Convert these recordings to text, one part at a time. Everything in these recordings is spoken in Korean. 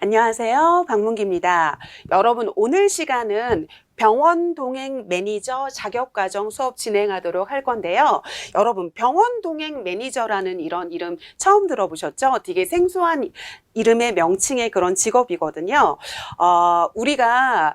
안녕하세요. 박문기입니다. 여러분, 오늘 시간은 병원 동행 매니저 자격과정 수업 진행하도록 할 건데요. 여러분, 병원 동행 매니저라는 이런 이름 처음 들어보셨죠? 되게 생소한 이름의 명칭의 그런 직업이거든요. 우리가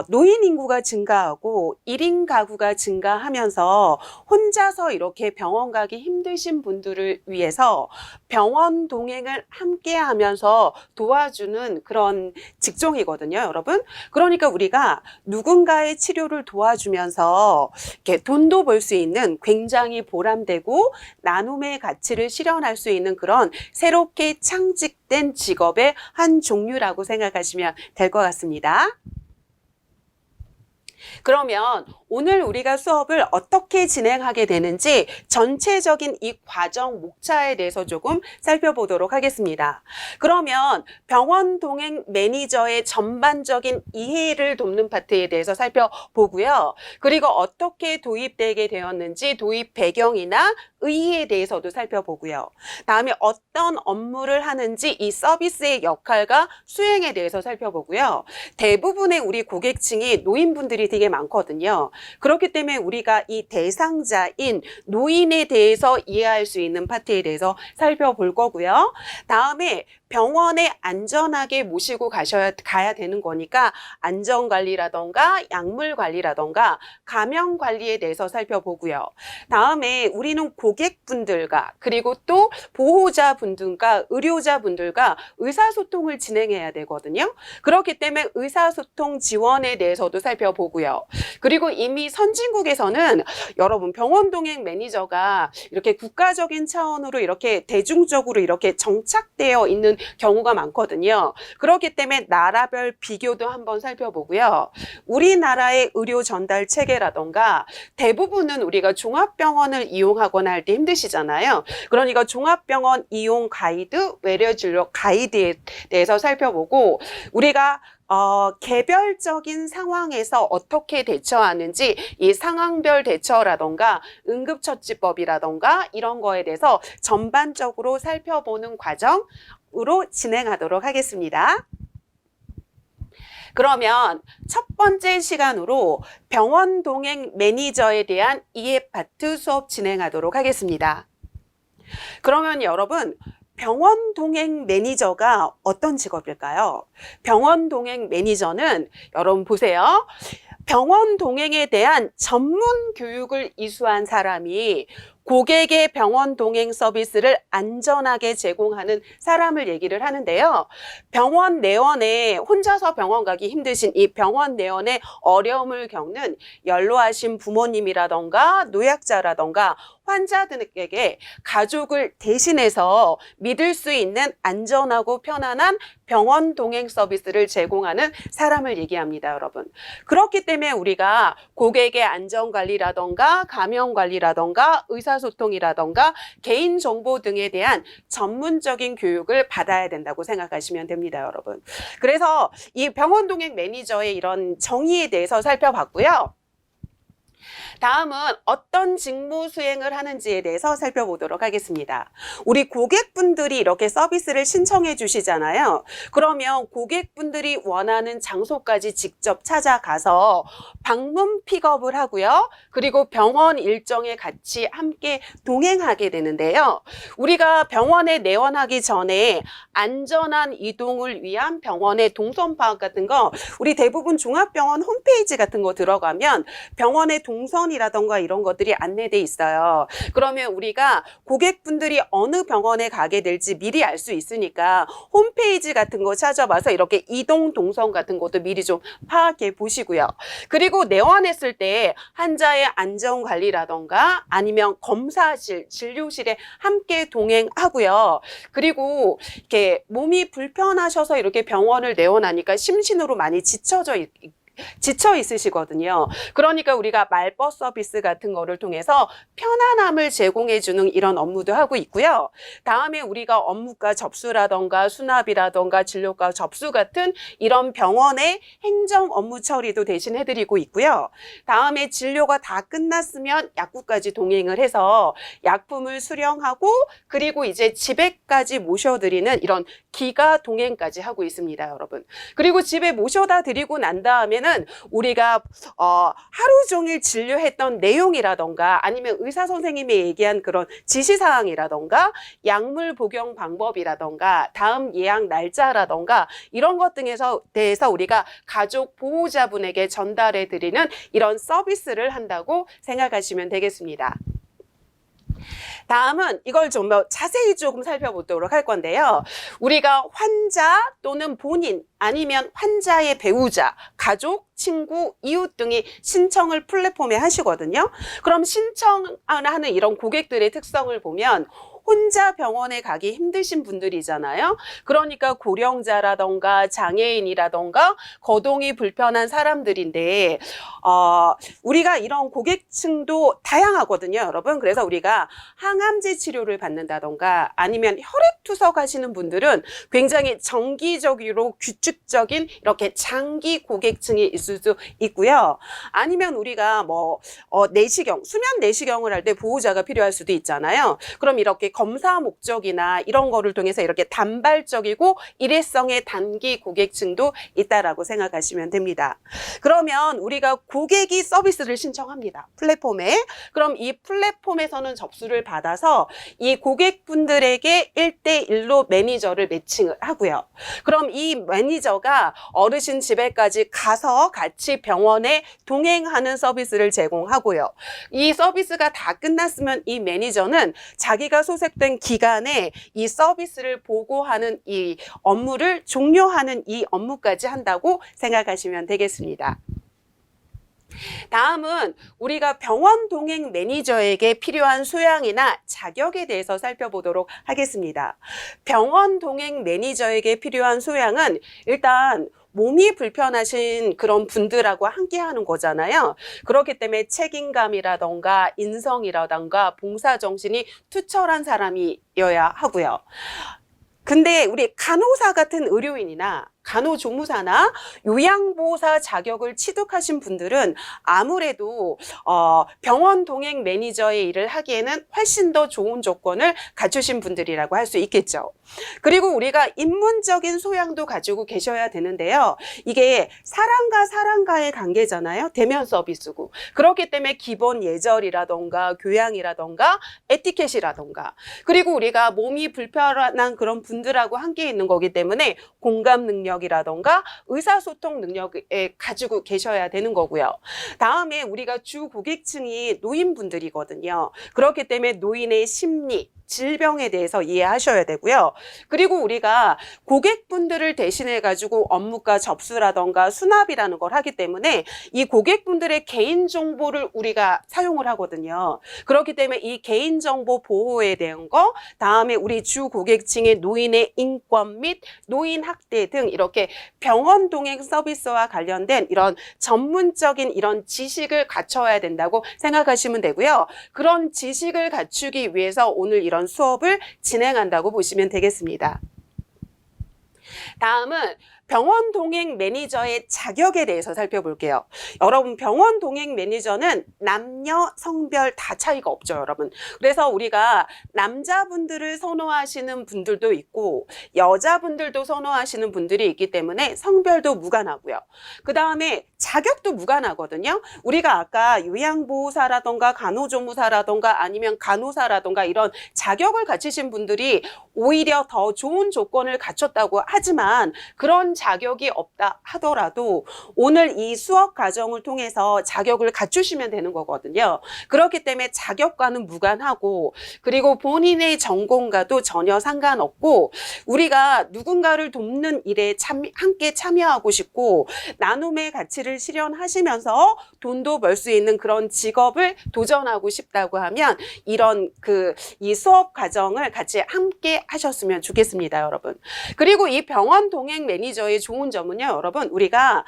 노인 인구가 증가하고 1인 가구가 증가하면서 혼자서 이렇게 병원 가기 힘드신 분들을 위해서 병원 동행을 함께 하면서 도와주는 그런 직종이거든요, 여러분. 그러니까 우리가 누군가의 치료를 도와주면서 이렇게 돈도 벌 수 있는 굉장히 보람되고 나눔의 가치를 실현할 수 있는 그런 새롭게 창직된 직업의 한 종류라고 생각하시면 될 것 같습니다. 그러면 오늘 우리가 수업을 어떻게 진행하게 되는지 전체적인 이 과정 목차에 대해서 조금 살펴보도록 하겠습니다. 그러면 병원 동행 매니저의 전반적인 이해를 돕는 파트에 대해서 살펴보고요. 그리고 어떻게 도입되게 되었는지 도입 배경이나 의의에 대해서도 살펴보고요. 다음에 어떤 업무를 하는지 이 서비스의 역할과 수행에 대해서 살펴보고요. 대부분의 우리 고객층이 노인분들이 되게 많거든요. 그렇기 때문에 우리가 이 대상자인 노인에 대해서 이해할 수 있는 파트에 대해서 살펴볼 거고요. 다음에 병원에 안전하게 모시고 가야 되는 거니까 안전관리라던가 약물관리라던가 감염관리에 대해서 살펴보고요. 다음에 우리는 고객분들과 그리고 또 보호자분들과 의료자분들과 의사소통을 진행해야 되거든요. 그렇기 때문에 의사소통 지원에 대해서도 살펴보고요. 그리고 이미 선진국에서는 여러분 병원 동행 매니저가 이렇게 국가적인 차원으로 이렇게 대중적으로 이렇게 정착되어 있는 경우가 많거든요. 그렇기 때문에 나라별 비교도 한번 살펴보고요. 우리나라의 의료 전달 체계라던가 대부분은 우리가 종합병원을 이용하거나 할 때 힘드시잖아요. 그러니까 종합병원 이용 가이드, 외래진료 가이드에 대해서 살펴보고 우리가 개별적인 상황에서 어떻게 대처하는지 이 상황별 대처라던가 응급처치법이라던가 이런 거에 대해서 전반적으로 살펴보는 과정으로 진행하도록 하겠습니다. 그러면 첫 번째 시간으로 병원 동행 매니저에 대한 이해 파트 수업 진행하도록 하겠습니다. 그러면 여러분, 병원 동행 매니저가 어떤 직업일까요? 병원 동행 매니저는 여러분 보세요. 병원 동행에 대한 전문 교육을 이수한 사람이 고객의 병원 동행 서비스를 안전하게 제공하는 사람을 얘기를 하는데요. 병원 내원에 혼자서 병원 가기 힘드신 이 병원 내원에 어려움을 겪는 연로하신 부모님이라던가 노약자라던가 환자들에게 가족을 대신해서 믿을 수 있는 안전하고 편안한 병원 동행 서비스를 제공하는 사람을 얘기합니다, 여러분. 그렇기 때문에 우리가 고객의 안전관리라던가 감염관리라던가 의사소통이라던가 개인정보 등에 대한 전문적인 교육을 받아야 된다고 생각하시면 됩니다, 여러분. 그래서 이 병원 동행 매니저의 이런 정의에 대해서 살펴봤고요. 다음은 어떤 직무 수행을 하는지에 대해서 살펴보도록 하겠습니다. 우리 고객분들이 이렇게 서비스를 신청해 주시잖아요. 그러면 고객분들이 원하는 장소까지 직접 찾아가서 방문 픽업을 하고요. 그리고 병원 일정에 같이 함께 동행하게 되는데요. 우리가 병원에 내원하기 전에 안전한 이동을 위한 병원의 동선 파악 같은 거 우리 대부분 종합병원 홈페이지 같은 거 들어가면 병원의 동선이라던가 이런 것들이 안내돼 있어요. 그러면 우리가 고객분들이 어느 병원에 가게 될지 미리 알 수 있으니까 홈페이지 같은 거 찾아봐서 이렇게 이동 동선 같은 것도 미리 좀 파악해 보시고요. 그리고 내원했을 때 환자의 안전관리라던가 아니면 검사실, 진료실에 함께 동행하고요. 그리고 이렇게 몸이 불편하셔서 이렇게 병원을 내원하니까 심신으로 많이 지쳐져 지쳐 있으시거든요. 그러니까 우리가 말벗 서비스 같은 거를 통해서 편안함을 제공해주는 이런 업무도 하고 있고요. 다음에 우리가 업무과 접수라던가 수납이라던가 진료과 접수 같은 이런 병원의 행정 업무 처리도 대신 해드리고 있고요. 다음에 진료가 다 끝났으면 약국까지 동행을 해서 약품을 수령하고 그리고 이제 집에까지 모셔드리는 이런 기가 동행까지 하고 있습니다, 여러분. 그리고 집에 모셔다 드리고 난 다음에는 우리가 하루 종일 진료했던 내용이라던가 아니면 의사 선생님이 얘기한 그런 지시사항이라던가 약물 복용 방법이라던가 다음 예약 날짜라던가 이런 것 등에서 대해서 우리가 가족 보호자분에게 전달해 드리는 이런 서비스를 한다고 생각하시면 되겠습니다. 다음은 이걸 좀 더 자세히 조금 살펴보도록 할 건데요. 우리가 환자 또는 본인 아니면 환자의 배우자, 가족, 친구, 이웃 등이 신청을 플랫폼에 하시거든요. 그럼 신청하는 이런 고객들의 특성을 보면 혼자 병원에 가기 힘드신 분들이잖아요. 그러니까 고령자라던가 장애인이라던가 거동이 불편한 사람들인데 우리가 이런 고객층도 다양하거든요, 여러분. 그래서 우리가 항암제 치료를 받는다던가 아니면 혈액투석 하시는 분들은 굉장히 정기적으로 규칙적인 이렇게 장기 고객층이 있을 수 있고요. 아니면 우리가 내시경, 수면 내시경을 할 때 보호자가 필요할 수도 있잖아요. 그럼 이렇게 검사 목적이나 이런 거를 통해서 이렇게 단발적이고 일회성의 단기 고객층도 있다라고 생각하시면 됩니다. 그러면 우리가 고객이 서비스를 신청합니다. 플랫폼에. 그럼 이 플랫폼에서는 접수를 받아서 이 고객분들에게 1대1로 매니저를 매칭을 하고요. 그럼 이 매니저가 어르신 집에까지 가서 같이 병원에 동행하는 서비스를 제공하고요. 이 서비스가 다 끝났으면 이 매니저는 자기가 소속된 기간에 이 서비스를 보고하는 이 업무를 종료하는 이 업무까지 한다고 생각하시면 되겠습니다. 다음은 우리가 병원 동행 매니저에게 필요한 소양이나 자격에 대해서 살펴보도록 하겠습니다. 병원 동행 매니저에게 필요한 소양은 일단 몸이 불편하신 그런 분들하고 함께 하는 거잖아요. 그렇기 때문에 책임감이라던가 인성이라던가 봉사정신이 투철한 사람이어야 하고요. 근데 우리 간호사 같은 의료인이나 간호조무사나 요양보호사 자격을 취득하신 분들은 아무래도 병원 동행 매니저의 일을 하기에는 훨씬 더 좋은 조건을 갖추신 분들이라고 할 수 있겠죠. 그리고 우리가 인문적인 소양도 가지고 계셔야 되는데요. 이게 사람과 사람과의 관계잖아요. 대면 서비스고. 그렇기 때문에 기본 예절이라던가 교양이라던가 에티켓이라던가 그리고 우리가 몸이 불편한 그런 분들하고 함께 있는 거기 때문에 공감 능력이라던가 의사소통 능력에 가지고 계셔야 되는 거고요. 다음에 우리가 주 고객층이 노인분들이거든요. 그렇기 때문에 노인의 심리, 질병에 대해서 이해하셔야 되고요. 그리고 우리가 고객분들을 대신해 가지고 업무과 접수라던가 수납이라는 걸 하기 때문에 이 고객분들의 개인정보를 우리가 사용을 하거든요. 그렇기 때문에 이 개인정보 보호에 대한 거, 다음에 우리 주 고객층의 노인의 인권 및 노인 학대 등 이렇게 병원 동행 서비스와 관련된 이런 전문적인 이런 지식을 갖춰야 된다고 생각하시면 되고요. 그런 지식을 갖추기 위해서 오늘 이런 수업을 진행한다고 보시면 되겠습니다. 다음은 병원 동행 매니저의 자격에 대해서 살펴볼게요. 여러분, 병원 동행 매니저는 남녀, 성별 다 차이가 없죠, 여러분. 그래서 우리가 남자분들을 선호하시는 분들도 있고 여자분들도 선호하시는 분들이 있기 때문에 성별도 무관하고요. 그 다음에 자격도 무관하거든요. 우리가 아까 요양보호사라던가 간호조무사라던가 아니면 간호사라던가 이런 자격을 갖추신 분들이 오히려 더 좋은 조건을 갖췄다고 하지만 그런 자격이 없다 하더라도 오늘 이 수업 과정을 통해서 자격을 갖추시면 되는 거거든요. 그렇기 때문에 자격과는 무관하고 그리고 본인의 전공과도 전혀 상관없고 우리가 누군가를 돕는 일에 함께 참여하고 싶고 나눔의 가치를 실현하시면서 돈도 벌 수 있는 그런 직업을 도전하고 싶다고 하면 이런 이 수업 과정을 같이 함께 하셨으면 좋겠습니다, 여러분. 그리고 이 병원 동행 매니저 매니저의 좋은 점은요, 여러분, 우리가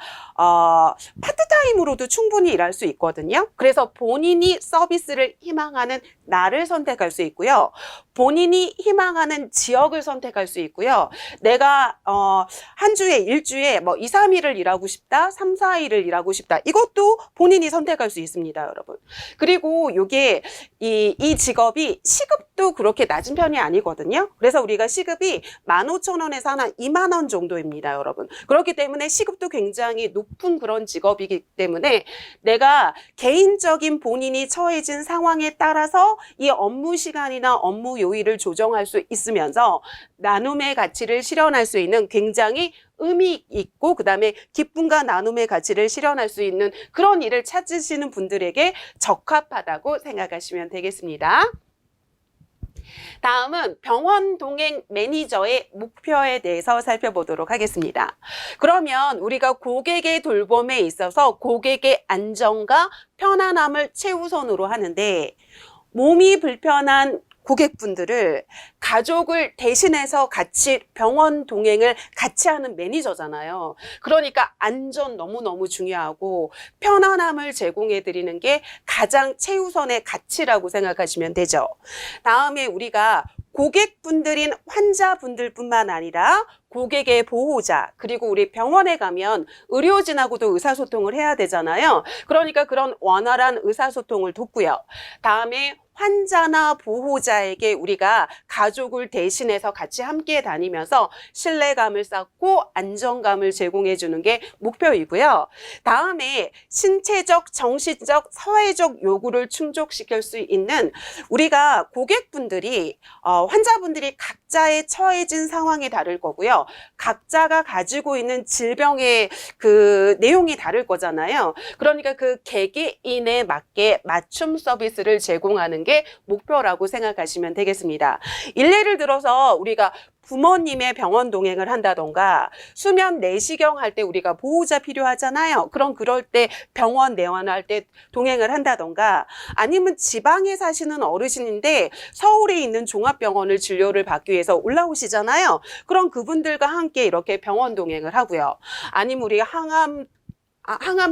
파트타임으로도 충분히 일할 수 있거든요. 그래서 본인이 서비스를 희망하는 날을 선택할 수 있고요. 본인이 희망하는 지역을 선택할 수 있고요. 내가 한 주에 일주에 뭐 2, 3일을 일하고 싶다, 3, 4일을 일하고 싶다. 이것도 본인이 선택할 수 있습니다, 여러분. 그리고 요게 이 직업이 시급도 그렇게 낮은 편이 아니거든요. 그래서 우리가 시급이 15,000원에서 한 2만 원 정도입니다, 여러분. 그렇기 때문에 시급도 굉장히 높은 그런 직업이기 때문에 내가 개인적인 본인이 처해진 상황에 따라서 이 업무 시간이나 업무 요일을 조정할 수 있으면서 나눔의 가치를 실현할 수 있는 굉장히 의미 있고 그다음에 기쁨과 나눔의 가치를 실현할 수 있는 그런 일을 찾으시는 분들에게 적합하다고 생각하시면 되겠습니다. 다음은 병원 동행 매니저의 목표에 대해서 살펴보도록 하겠습니다. 그러면 우리가 고객의 돌봄에 있어서 고객의 안정과 편안함을 최우선으로 하는데 몸이 불편한 고객분들을 가족을 대신해서 같이 병원 동행을 같이 하는 매니저잖아요. 그러니까 안전 너무너무 중요하고 편안함을 제공해 드리는 게 가장 최우선의 가치라고 생각하시면 되죠. 다음에 우리가 고객분들인 환자분들뿐만 아니라 고객의 보호자 그리고 우리 병원에 가면 의료진하고도 의사소통을 해야 되잖아요. 그러니까 그런 원활한 의사소통을 돕고요. 다음에 환자나 보호자에게 우리가 가족을 대신해서 같이 함께 다니면서 신뢰감을 쌓고 안정감을 제공해 주는 게 목표이고요. 다음에 신체적, 정신적, 사회적 요구를 충족시킬 수 있는 우리가 고객분들이 환자분들이 각자의 처해진 상황이 다를 거고요. 각자가 가지고 있는 질병의 그 내용이 다를 거잖아요. 그러니까 그 개개인에 맞게 맞춤 서비스를 제공하는 게 목표라고 생각하시면 되겠습니다. 일례를 들어서 우리가 부모님의 병원 동행을 한다던가 수면 내시경 할 때 우리가 보호자 필요하잖아요. 그럴 때 병원 내원할 때 동행을 한다던가 아니면 지방에 사시는 어르신인데 서울에 있는 종합병원을 진료를 받기 위해서 올라오시잖아요. 그럼 그분들과 함께 이렇게 병원 동행을 하고요. 아니면 우리 항암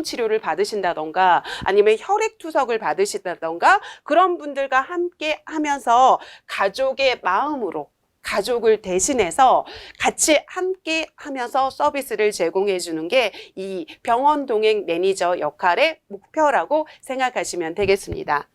치료를 받으신다던가 아니면 혈액투석을 받으신다던가 그런 분들과 함께 하면서 가족의 마음으로 가족을 대신해서 같이 함께 하면서 서비스를 제공해 주는 게 이 병원 동행 매니저 역할의 목표라고 생각하시면 되겠습니다.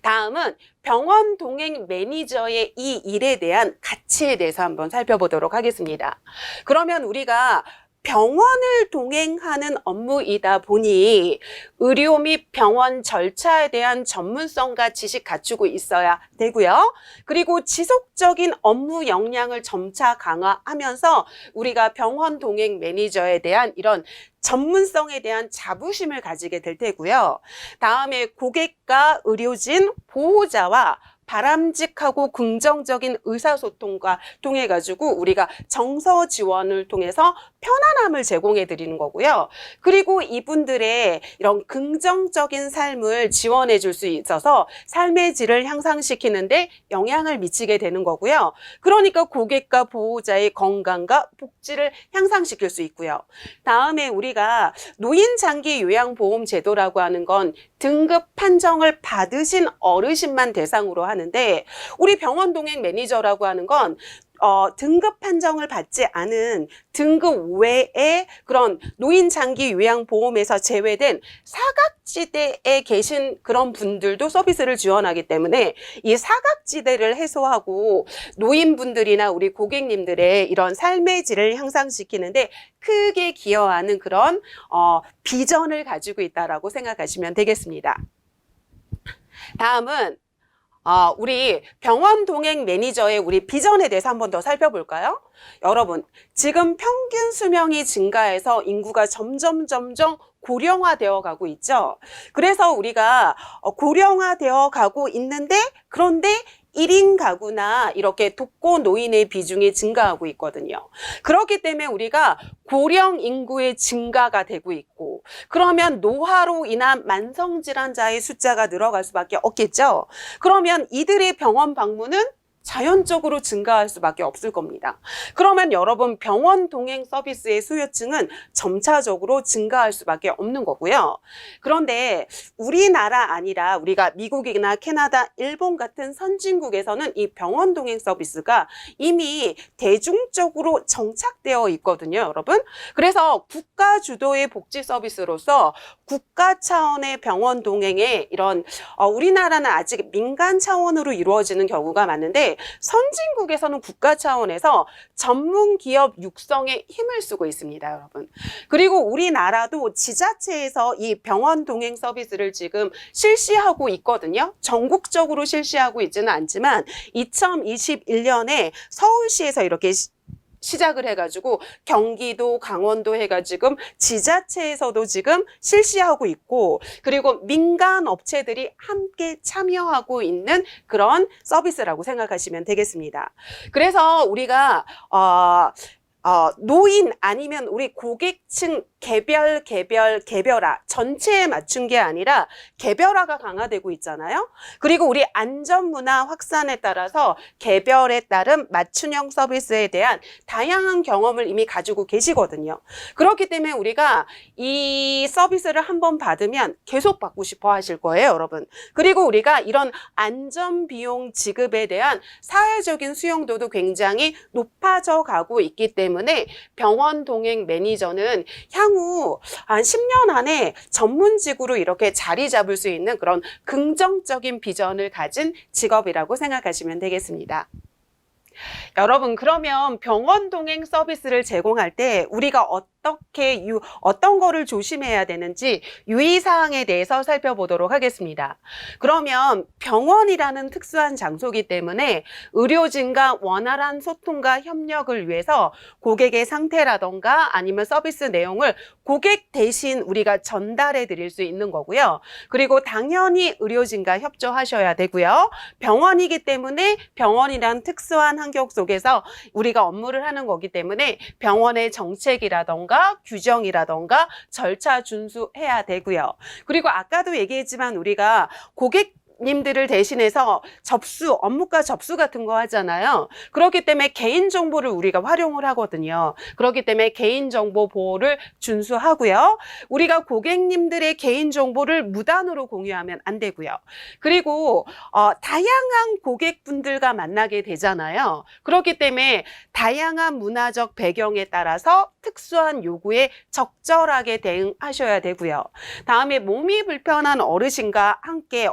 다음은 병원 동행 매니저의 이 일에 대한 가치에 대해서 한번 살펴보도록 하겠습니다. 그러면 우리가 병원을 동행하는 업무이다 보니 의료 및 병원 절차에 대한 전문성과 지식 갖추고 있어야 되고요. 그리고 지속적인 업무 역량을 점차 강화하면서 우리가 병원 동행 매니저에 대한 이런 전문성에 대한 자부심을 가지게 될 테고요. 다음에 고객과 의료진, 보호자와 바람직하고 긍정적인 의사소통과 통해 가지고 우리가 정서 지원을 통해서 편안함을 제공해 드리는 거고요. 그리고 이분들의 이런 긍정적인 삶을 지원해 줄 수 있어서 삶의 질을 향상시키는데 영향을 미치게 되는 거고요. 그러니까 고객과 보호자의 건강과 복지를 향상시킬 수 있고요. 다음에 우리가 노인장기 요양보험 제도라고 하는 건 등급 판정을 받으신 어르신만 대상으로 하는데 우리 병원 동행 매니저라고 하는 건 등급 판정을 받지 않은 등급 외에 그런 노인 장기 요양보험에서 제외된 사각지대에 계신 그런 분들도 서비스를 지원하기 때문에 이 사각지대를 해소하고 노인분들이나 우리 고객님들의 이런 삶의 질을 향상시키는데 크게 기여하는 그런 비전을 가지고 있다라고 생각하시면 되겠습니다. 다음은 우리 병원 동행 매니저의 우리 비전에 대해서 한 번 더 살펴볼까요? 여러분, 지금 평균 수명이 증가해서 인구가 점점 고령화되어 가고 있죠. 그래서 우리가 고령화되어 가고 있는데 그런데 1인 가구나 이렇게 독거 노인의 비중이 증가하고 있거든요. 그렇기 때문에 우리가 고령 인구의 증가가 되고 있고 그러면 노화로 인한 만성질환자의 숫자가 늘어갈 수밖에 없겠죠. 그러면 이들의 병원 방문은 자연적으로 증가할 수밖에 없을 겁니다. 그러면 여러분 병원 동행 서비스의 수요층은 점차적으로 증가할 수밖에 없는 거고요. 그런데 우리나라 아니라 우리가 미국이나 캐나다, 일본 같은 선진국에서는 이 병원 동행 서비스가 이미 대중적으로 정착되어 있거든요, 여러분. 그래서 국가 주도의 복지 서비스로서 국가 차원의 병원 동행에 이런 우리나라는 아직 민간 차원으로 이루어지는 경우가 많은데 선진국에서는 국가 차원에서 전문 기업 육성에 힘을 쓰고 있습니다, 여러분. 그리고 우리나라도 지자체에서 이 병원 동행 서비스를 지금 실시하고 있거든요. 전국적으로 실시하고 있지는 않지만 2021년에 서울시에서 이렇게 시작을 해가지고 경기도, 강원도 해가 지금 지자체에서도 지금 실시하고 있고 그리고 민간 업체들이 함께 참여하고 있는 그런 서비스라고 생각하시면 되겠습니다. 그래서 우리가 노인 아니면 우리 고객층 개별화 전체에 맞춘 게 아니라 개별화가 강화되고 있잖아요. 그리고 우리 안전문화 확산에 따라서 개별에 따른 맞춤형 서비스에 대한 다양한 경험을 이미 가지고 계시거든요. 그렇기 때문에 우리가 이 서비스를 한번 받으면 계속 받고 싶어 하실 거예요, 여러분. 그리고 우리가 이런 안전비용 지급에 대한 사회적인 수용도도 굉장히 높아져 가고 있기 때문에 병원 동행 매니저는 향후 한 10년 안에 전문직으로 이렇게 자리 잡을 수 있는 그런 긍정적인 비전을 가진 직업이라고 생각하시면 되겠습니다. 여러분, 그러면 병원 동행 서비스를 제공할 때 우리가 어떤 거를 조심해야 되는지 유의사항에 대해서 살펴보도록 하겠습니다. 그러면 병원이라는 특수한 장소이기 때문에 의료진과 원활한 소통과 협력을 위해서 고객의 상태라던가 아니면 서비스 내용을 고객 대신 우리가 전달해 드릴 수 있는 거고요. 그리고 당연히 의료진과 협조하셔야 되고요. 병원이기 때문에 병원이란 특수한 환경 속에서 우리가 업무를 하는 거기 때문에 병원의 정책이라던가 규정이라던가 절차 준수해야 되고요. 그리고 아까도 얘기했지만 우리가 고객님들을 대신해서 업무과 접수 같은 거 하잖아요. 그렇기 때문에 개인정보를 우리가 활용을 하거든요. 그렇기 때문에 개인정보 보호를 준수하고요. 우리가 고객님들의 개인정보를 무단으로 공유하면 안 되고요. 그리고 다양한 고객분들과 만나게 되잖아요. 그렇기 때문에 다양한 문화적 배경에 따라서 특수한 요구에 적절하게 대응하셔야 되고요. 다음에 몸이 불편한 어르신과 함께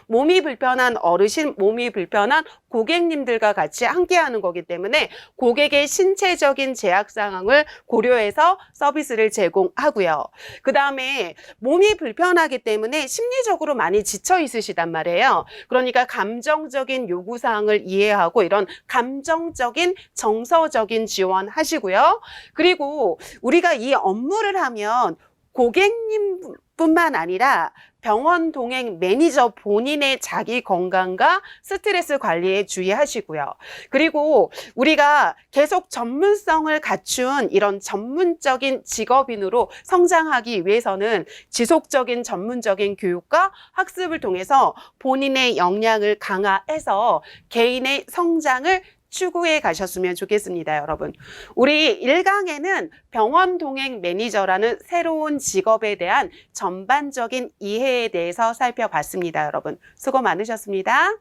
몸이 불편한 어르신, 몸이 불편한 고객님들과 같이 함께하는 거기 때문에 고객의 신체적인 제약 상황을 고려해서 서비스를 제공하고요. 그 다음에 몸이 불편하기 때문에 심리적으로 많이 지쳐 있으시단 말이에요. 그러니까 감정적인 요구사항을 이해하고 이런 감정적인 정서적인 지원 하시고요. 그리고 우리가 이 업무를 하면 고객님뿐만 아니라 병원 동행 매니저 본인의 자기 건강과 스트레스 관리에 주의하시고요. 그리고 우리가 계속 전문성을 갖춘 이런 전문적인 직업인으로 성장하기 위해서는 지속적인 전문적인 교육과 학습을 통해서 본인의 역량을 강화해서 개인의 성장을 추구해 가셨으면 좋겠습니다, 여러분. 우리 1강에는 병원 동행 매니저라는 새로운 직업에 대한 전반적인 이해에 대해서 살펴봤습니다, 여러분. 수고 많으셨습니다.